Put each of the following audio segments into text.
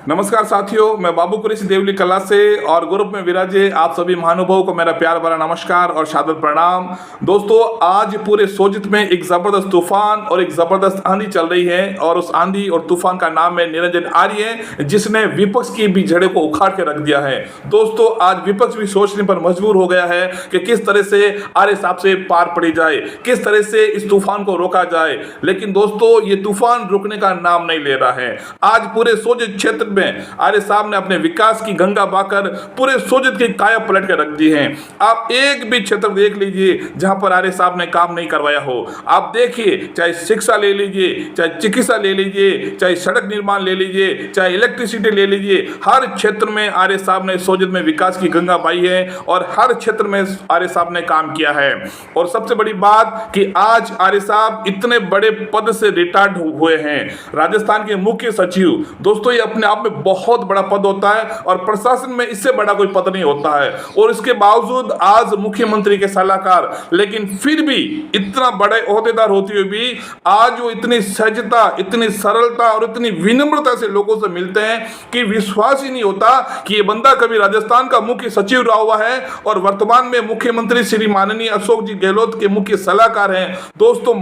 नमस्कार साथियों, मैं बाबू कुरैशी देवली कला से और ग्रुप में विराजे आप सभी महानुभावों को मेरा प्यार भरा नमस्कार और सादर प्रणाम। दोस्तों, आज पूरे सोजित में एक ज़बरदस्त तूफान और एक ज़बरदस्त आंधी चल रही है और उस आंधी और तूफान का नाम है निरंजन आर्य, जिसने विपक्ष की भी जड़ों को उखाड़ के रख दिया है। दोस्तों, आज विपक्ष भी सोचने पर मजबूर हो गया है कि किस तरह से आर्य साहब से पार पड़ी जाए, किस तरह से इस तूफान को रोका जाए। लेकिन दोस्तों, ये तूफान रुकने का नाम नहीं ले रहा है। आज पूरे सोजित क्षेत्र में आर्य साहब ने अपने विकास की गंगा बहाकर पूरे सोजित की काया पलट के रख दी है। आप एक भी क्षेत्र देख लीजिए जहां पर आर्य साहब ने काम नहीं करवाया हो। आप देखिए, चाहे शिक्षा ले लीजिए, चाहे चिकित्सा ले लीजिए, चाहे सड़क निर्माण ले लीजिए, चाहे इलेक्ट्रिसिटी ले लीजिए, हर क्षेत्र में आर्य साहब ने सोजित में विकास की गंगा बहाई है और हर क्षेत्र में आर्य साहब ने काम किया है। और सबसे बड़ी बात कि आज आर्य साहब इतने बड़े पद से रिटायर्ड हुए हैं, राजस्थान के मुख्य सचिव। दोस्तों, ये अपने आप में बहुत बड़ा पद होता है और प्रशासन में इससे बड़ा कोई पद नहीं होता है। और इसके बावजूद आज मुख्यमंत्री के सलाहकार, लेकिन फिर भी इतना बड़े ओहदेदार होते हुए भी आज वो इतनी सहजता, इतनी सरलता और इतनी विनम्रता से लोगों से मिलते हैं कि विश्वास ही नहीं होता कि ये बंदा कभी राजस्थान का मुख्य सचिव रहा हुआ है और वर्तमान में मुख्यमंत्री श्री माननीय अशोक जी गहलोत के मुख्य सलाहकार हैं। दोस्तों,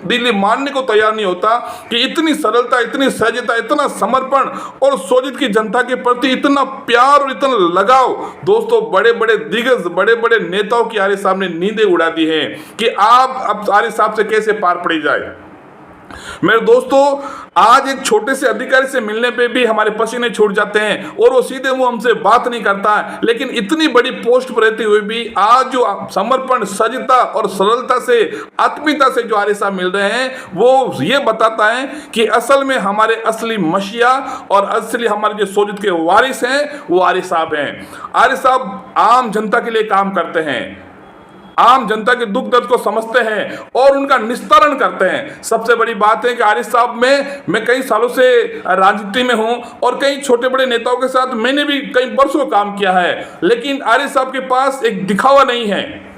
दिल्ली मानने को तैयार नहीं होता कि इतनी सरलता, इतनी सहजता, इतना समर्पण और सोजित की जनता के प्रति इतना प्यार और इतना लगाव। दोस्तों, बड़े बड़े दिग्गज, बड़े बड़े नेताओं की आर्य साहब ने नींदें उड़ा दी हैं कि आप अब आर्य साहब से कैसे पार पड़ी जाए। मेरे दोस्तों, आज एक छोटे से अधिकारी से मिलने पे भी हमारे पसीने छूट जाते हैं और वो सीधे मुंह हमसे बात नहीं करता है। लेकिन इतनी बड़ी पोस्ट पर रहते हुए भी आज जो समर्पण, सजता और सरलता से, आत्मीयता से जो आर्य साहब मिल रहे हैं, वो ये बताता है कि असल में हमारे असली मसीहा और असली हमारे जो सोजित के वारिस हैं वो आर्य साहब हैं। आर्य साहब आम जनता के लिए काम करते हैं, आम जनता के दुख दर्द को समझते हैं और उनका निस्तारण करते हैं। सबसे बड़ी बात है कि आर्य साहब में मैं कई सालों से राजनीति में हूं और कई छोटे बड़े नेताओं के साथ मैंने भी कई वर्षों काम किया है, लेकिन आर्य साहब के पास एक दिखावा नहीं है।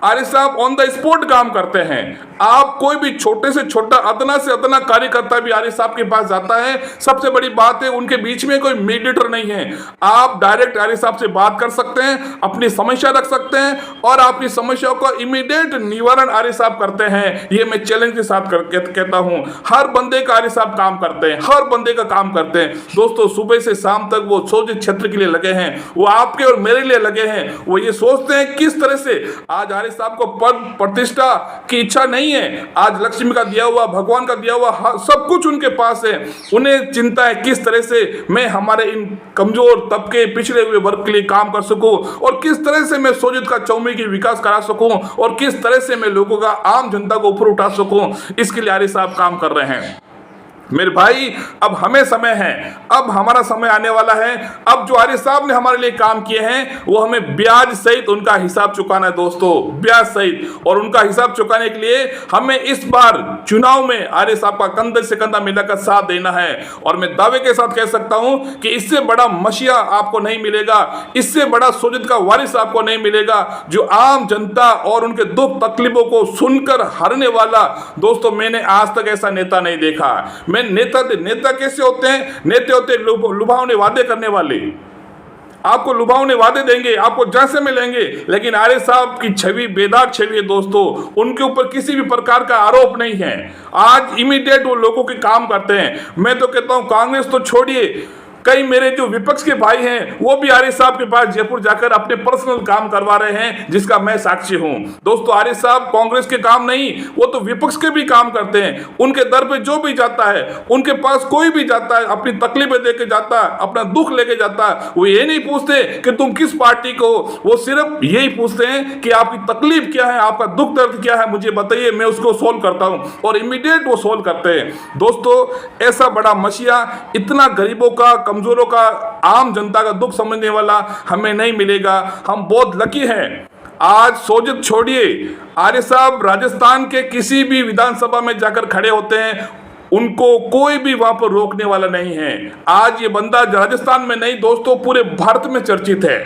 आर्य साहब ऑन द स्पॉट काम करते हैं। आप कोई भी छोटे से छोटा, अदना से अदना कार्यकर्ता भी आर्य साहब के पास जाता है। सबसे बड़ी बात है, उनके बीच में कोई मीडिएटर नहीं है। आप डायरेक्ट आर्य साहब से बात कर सकते हैं, अपनी समस्या रख सकते हैं और आपकी समस्याओं का इमीडिएट निवारण आर्य साहब करते हैं। ये मैं चैलेंज के साथ कहता हूं। हर बंदे का आर्य साहब काम करते हैं, हर बंदे का काम करते हैं। दोस्तों, सुबह से शाम तक वो सोजित क्षेत्र के लिए लगे हैं, वो आपके और मेरे लिए लगे हैं। वो ये सोचते हैं किस तरह से आज आर्य साहब को पद प्रतिष्ठा की इच्छा नहीं है। आज लक्ष्मी का दिया हुआ, भगवान का दिया हुआ सब कुछ उनके पास है। उन्हें चिंता है किस तरह से मैं हमारे इन कमजोर तबके, पिछड़े हुए वर्ग के लिए काम कर सकूं और किस तरह से मैं सोजित का चौमुखी विकास करा सकूं और किस तरह से मैं लोगों का, आम जनता को ऊपर उठा सकूं। इसके लिए आर्य साहब काम कर रहे हैं। मेरे भाई, अब हमें समय है, अब हमारा समय आने वाला है। अब जो आर्य साहब ने हमारे लिए काम किए हैं वो हमें ब्याज सहित उनका हिसाब चुकाना है। दोस्तों, ब्याज सहित, और उनका हिसाब चुकाने के लिए हमें इस बार चुनाव में आर्य साहब का कंधे से कंधा मिलाकर साथ देना है। और मैं दावे के साथ कह सकता हूं कि इससे बड़ा मसीहा आपको नहीं मिलेगा, इससे बड़ा सोजित का वारिस आपको नहीं मिलेगा, जो आम जनता और उनके दुख तकलीफों को सुनकर हारने वाला। दोस्तों, मैंने आज तक ऐसा नेता नहीं देखा। नेता कैसे होते हैं? नेता होते हैं लुभावने वादे करने वाले। आपको लुभावने वादे देंगे, आपको जैसे मिलेंगे, लेकिन आर्य साहब की छवि बेदाग छवि है। दोस्तों, उनके ऊपर किसी भी प्रकार का आरोप नहीं है। आज इमीडिएट वो लोगों के काम करते हैं। मैं तो कहता हूं, कांग्रेस तो छोड़िए, कई मेरे जो विपक्ष के भाई हैं वो भी आर्य साहब के पास जयपुर जाकर अपने पर्सनल काम करवा रहे हैं, जिसका मैं साक्षी हूं। दोस्तों, आर्य साहब कांग्रेस के काम नहीं, वो तो विपक्ष के भी काम करते हैं। उनके दर पे जो भी जाता है, उनके पास कोई भी जाता है, अपनी तकलीफें देके जाता है, अपना दुख लेके जाता है। वो ये नहीं पूछते कि तुम किस पार्टी को, वो सिर्फ यही पूछते हैं कि आपकी तकलीफ क्या है, आपका दुख दर्द क्या है, मुझे बताइए, मैं उसको सोल्व करता हूं। और इमीडिएट वो सोल्व करते हैं। दोस्तों, ऐसा बड़ा मसीहा, इतना गरीबों का, कमजोरों का, आम जनता का दुख समझने वाला हमें नहीं मिलेगा। हम बहुत लकी हैं। आज सोजित छोड़िए, आर्य साहब राजस्थान के किसी भी विधानसभा में जाकर खड़े होते हैं, उनको कोई भी वहां पर रोकने वाला नहीं है। आज ये बंदा राजस्थान में नहीं दोस्तों, पूरे भारत में चर्चित है।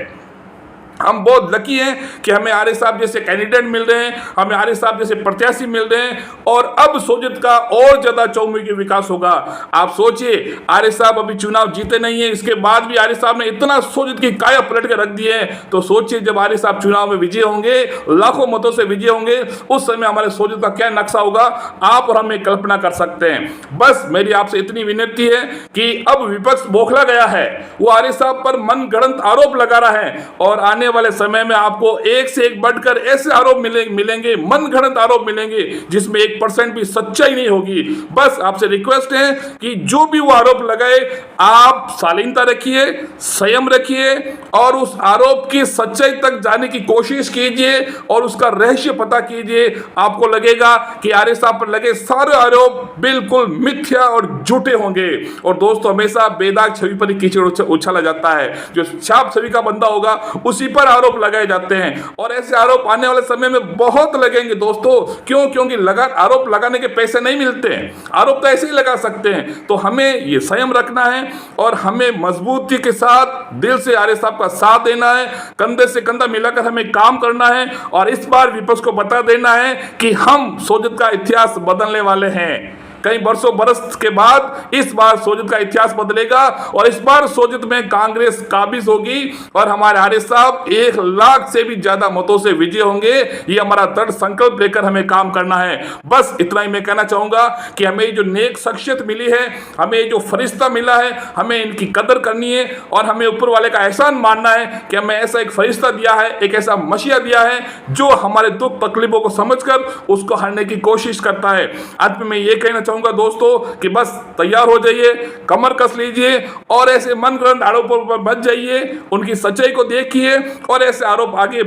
हम बहुत लकी हैं कि हमें आरिफ साहब जैसे कैंडिडेट मिल रहे हैं, हमें आरिफ साहब जैसे प्रत्याशी मिल रहे हैं, और अब सोजित का और ज्यादा चौमुखी विकास होगा। आप सोचिए, आरिफ साहब अभी चुनाव जीते नहीं है, इसके बाद भी आरिफ साहब ने इतना सोजित की काया पलट के रख दी है। तो सोचिए, जब आरिफ साहब चुनाव में विजय होंगे, लाखों मतों से विजय होंगे, उस समय हमारे सोजित का क्या नक्शा होगा, आप और हम एक कल्पना कर सकते हैं। बस मेरी आपसे इतनी विनती है कि अब विपक्ष बौखला गया है, वो आरिफ साहब पर मनगढ़ंत आरोप लगा रहा है, और आने वाले समय में आपको एक से एक बढ़कर ऐसे आरोप मिलेंगे, मनगढ़ंत आरोप मिलेंगे, जिसमें 1% भी सच्चाई नहीं होगी। बस आपसे रिक्वेस्ट है कि जो भी वो आरोप लगाए, आप शालीनता रखिए, संयम रखिए, और उस आरोप की सच्चाई तक जाने की कोशिश कीजिए और उसका रहस्य पता कीजिए। आपको लगेगा कि आरिफ साहब पर लगे सारे आरोप बिल्कुल मिथ्या और झूठे होंगे। और दोस्तों, हमेशा बेदाग छवि पर ही कीचड़ उछाला जाता है, जो छाप छवि का बंदा होगा उसी पर आरोप लगाए जाते हैं, और ऐसे आरोप आने वाले समय में बहुत लगेंगे दोस्तों। क्यों? क्योंकि आरोप लगाने के पैसे नहीं मिलते हैं, आरोप तो ऐसे ही लगा सकते हैं। तो हमें ये संयम रखना है और हमें मजबूती के साथ दिल से आरिफ साहब का साथ देना है, कंधे से कंधा मिलाकर हमें काम करना है, और इस बार विपक्ष को बता देना है कि हम सोजित का इतिहास बदलने वाले हैं। कई बरस के बाद इस बार सोजित का इतिहास बदलेगा, और इस बार सोजित में कांग्रेस काबिज होगी, और हमारे आरिफ साहब 1 लाख से भी ज्यादा मतों से विजय होंगे। ये हमारा दृढ़ संकल्प लेकर हमें काम करना है। बस इतना ही मैं कहना चाहूंगा कि हमें जो नेक शख्सियत मिली है, हमें जो फरिश्ता मिला है, हमें इनकी कदर करनी है, और हमें ऊपर वाले का एहसान मानना है कि हमें ऐसा एक फरिश्ता दिया है, एक ऐसा मसीहा दिया है, जो हमारे दुख तकलीफों को समझकर उसको हरने की कोशिश करता है। अंत में मैं ये कहना चाहूंगा दोस्तों कि बस तैयार हो जाइए, कमर कस लीजिए, और ऐसे मनगढ़ंत आरोपों पर बच जाइए, उनकी सच्चाई को देखिए, और ऐसे आरोप आगे